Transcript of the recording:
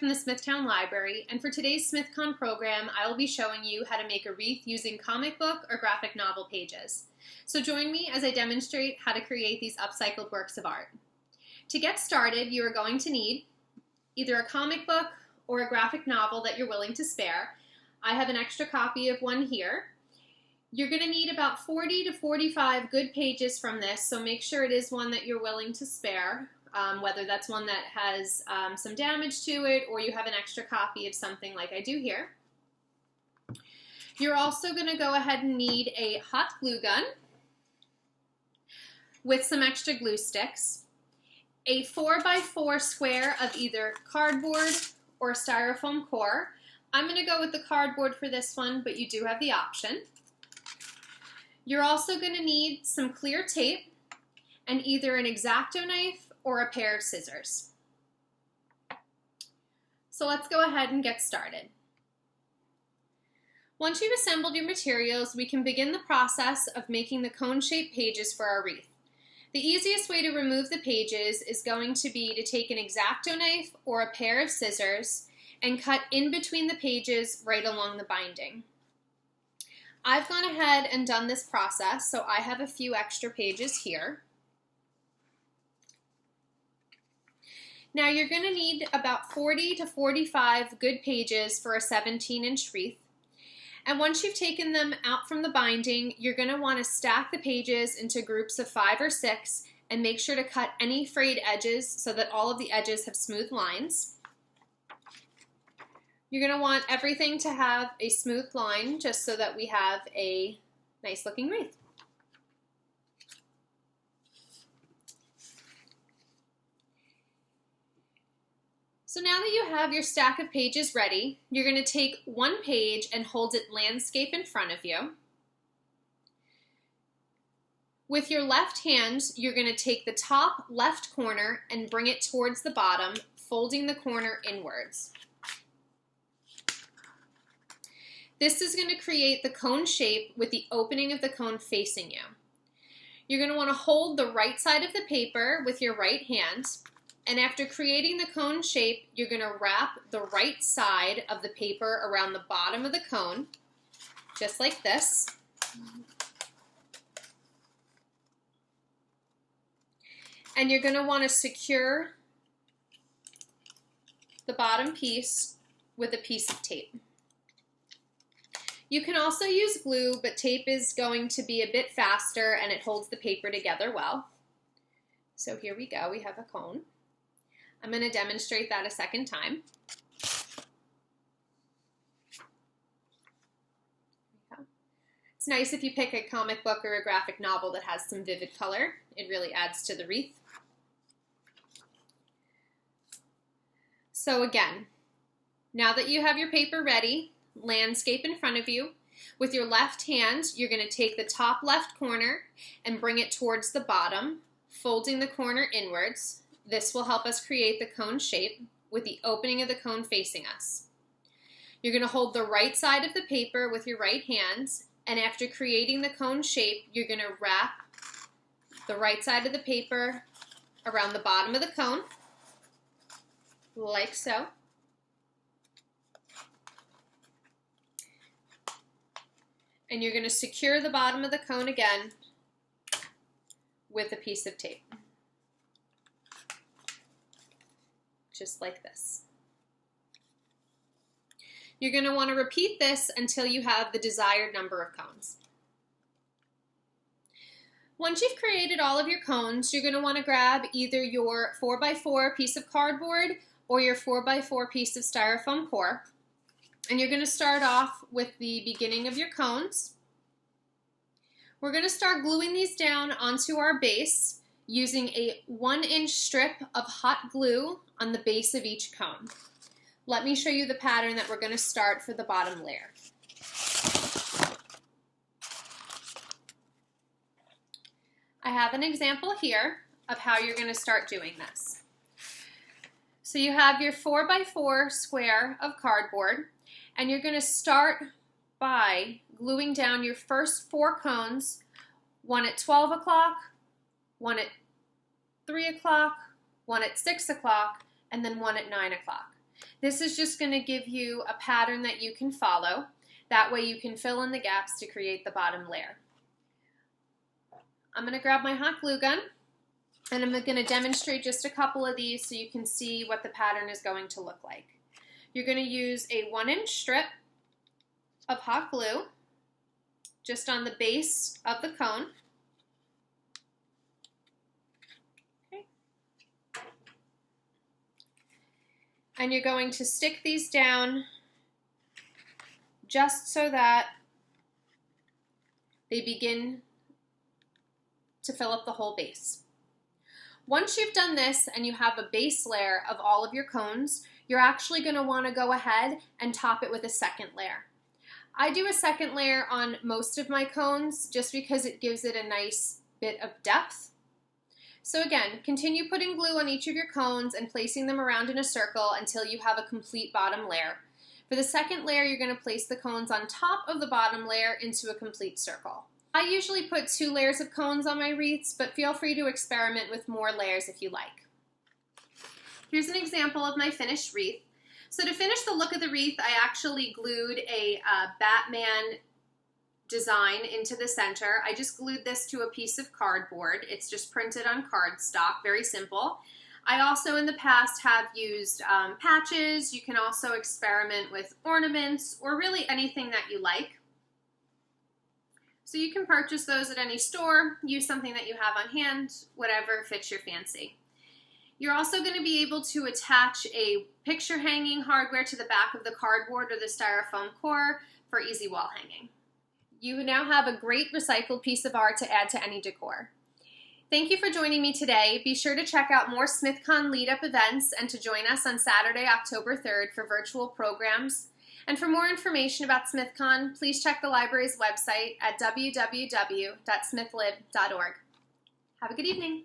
from the Smithtown Library, and for today's SmithCon program, I will be showing you how to make a wreath using comic book or graphic novel pages. So join me as I demonstrate how to create these upcycled works of art. To get started, you are going to need either a comic book or a graphic novel that you're willing to spare. I have an extra copy of one here. You're going to need about 40 to 45 good pages from this, so make sure it is one that you're willing to spare, whether that's one that has some damage to it or you have an extra copy of something like I do here. You're also going to go ahead and need a hot glue gun with some extra glue sticks, a 4x4 square of either cardboard or styrofoam core. I'm going to go with the cardboard for this one, but you do have the option. You're also going to need some clear tape and either an X-Acto knife or a pair of scissors. So let's go ahead and get started. Once you've assembled your materials, we can begin the process of making the cone-shaped pages for our wreath. The easiest way to remove the pages is going to be to take an X-Acto knife or a pair of scissors and cut in between the pages right along the binding. I've gone ahead and done this process, so I have a few extra pages here. Now you're going to need about 40 to 45 good pages for a 17-inch wreath. And once you've taken them out from the binding, you're going to want to stack the pages into groups of 5 or 6 and make sure to cut any frayed edges so that all of the edges have smooth lines. You're going to want everything to have a smooth line just so that we have a nice looking wreath. So now that you have your stack of pages ready, you're going to take one page and hold it landscape in front of you. With your left hand, you're going to take the top left corner and bring it towards the bottom, folding the corner inwards. This is going to create the cone shape with the opening of the cone facing you. You're going to want to hold the right side of the paper with your right hand, and after creating the cone shape, you're going to wrap the right side of the paper around the bottom of the cone, just like this. And you're going to want to secure the bottom piece with a piece of tape. You can also use glue, but tape is going to be a bit faster and it holds the paper together well. So here we go, we have a cone. I'm going to demonstrate that a second time. It's nice if you pick a comic book or a graphic novel that has some vivid color. It really adds to the wreath. So again, now that you have your paper ready, landscape in front of you, with your left hand, you're going to take the top left corner and bring it towards the bottom, folding the corner inwards. This will help us create the cone shape with the opening of the cone facing us. You're going to hold the right side of the paper with your right hand, and after creating the cone shape, you're going to wrap the right side of the paper around the bottom of the cone, like so. And you're going to secure the bottom of the cone again with a piece of tape. Just like this. You're going to want to repeat this until you have the desired number of cones. Once you've created all of your cones, you're going to want to grab either your 4x4 piece of cardboard or your 4x4 piece of styrofoam core. And you're going to start off with the beginning of your cones. We're going to start gluing these down onto our base using a 1-inch strip of hot glue on the base of each cone. Let me show you the pattern that we're going to start for the bottom layer. I have an example here of how you're going to start doing this. So you have your 4x4 square of cardboard, and you're going to start by gluing down your first 4 cones, one at 12 o'clock, one at 3 o'clock, one at 6 o'clock, and then one at 9 o'clock. This is just going to give you a pattern that you can follow. That way you can fill in the gaps to create the bottom layer. I'm going to grab my hot glue gun and I'm going to demonstrate just a couple of these so you can see what the pattern is going to look like. You're going to use a 1-inch strip of hot glue just on the base of the cone. Okay. And you're going to stick these down just so that they begin to fill up the whole base. Once you've done this and you have a base layer of all of your cones, you're actually going to want to go ahead and top it with a second layer. I do a second layer on most of my cones just because it gives it a nice bit of depth. So again, continue putting glue on each of your cones and placing them around in a circle until you have a complete bottom layer. For the second layer, you're going to place the cones on top of the bottom layer into a complete circle. I usually put 2 layers of cones on my wreaths, but feel free to experiment with more layers if you like. Here's an example of my finished wreath. So to finish the look of the wreath, I actually glued a Batman design into the center. I just glued this to a piece of cardboard. It's just printed on cardstock, very simple. I also in the past have used patches. You can also experiment with ornaments or really anything that you like. So you can purchase those at any store, use something that you have on hand, whatever fits your fancy. You're also going to be able to attach a picture hanging hardware to the back of the cardboard or the styrofoam core for easy wall hanging. You now have a great recycled piece of art to add to any decor. Thank you for joining me today. Be sure to check out more SmithCon lead-up events and to join us on Saturday, October 3rd for virtual programs. And for more information about SmithCon, please check the library's website at www.smithlib.org. Have a good evening.